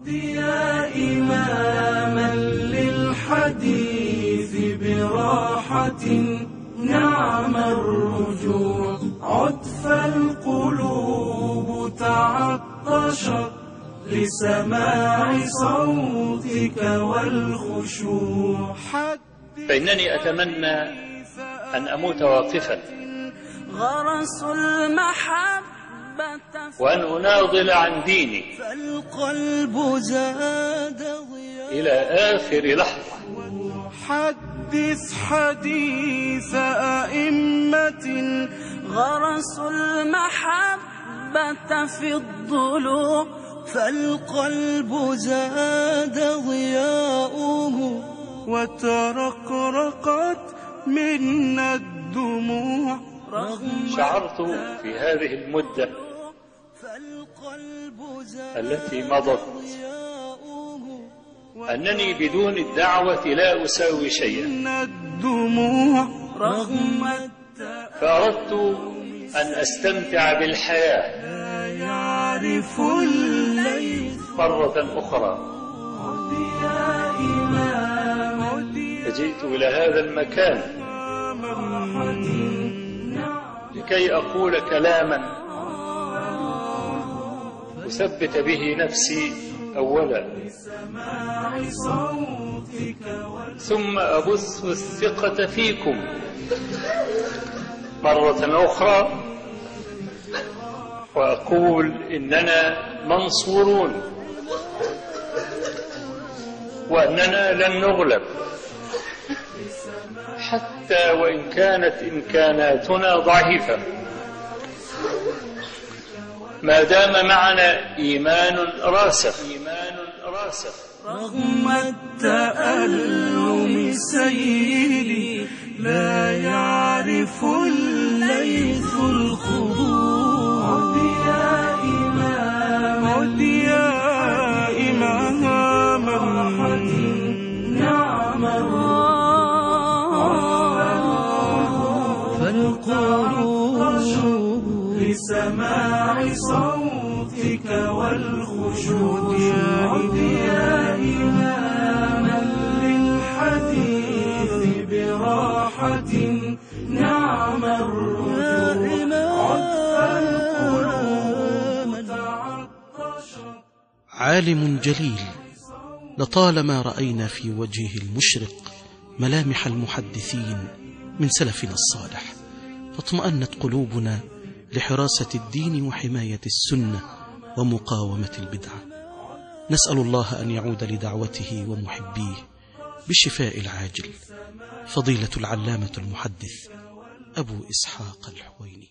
يا إماما للحديث براحة نعم الرجوع عد فالقلوب تعطشت لسماع صوتك والخشوع. فإنني أتمنى أن أموت واقفا غرس المحبة وأن أناضل عن ديني فالقلب زاد ضياء إلى آخر لحظة. حدث حديث أئمة غرسوا المحبة في الضلوع فالقلب زاد ضياؤه وترقرقت منا الدموع. شعرت في هذه المدة التي مضت أنني بدون الدعوة لا أساوي شيئا، فأردت أن أستمتع بالحياة مرة أخرى. فجئت إلى هذا المكان لكي أقول كلاما أثبت به نفسي أولا، ثم أبث الثقة فيكم مرة أخرى، وأقول إننا منصورون وأننا لن نغلب، حتى وإن كانت إمكاناتنا ضعيفة، ما دام معنا إيمان راسخ. رغم التألم سيدي لا يعرف الليث الخضوع. عد يا إماما نعم فالقلوب لسماع صوتك والخشوع. يا إماما للحديث براحة نعم الرجوع. عالم جليل لطالما رأينا في وجهه المشرق ملامح المحدثين من سلفنا الصالح، فاطمأنت قلوبنا لحراسة الدين وحماية السنة ومقاومة البدعة. نسأل الله أن يعود لدعوته ومحبيه بالشفاء العاجل. فضيلة العلامة المحدث أبو إسحاق الحويني.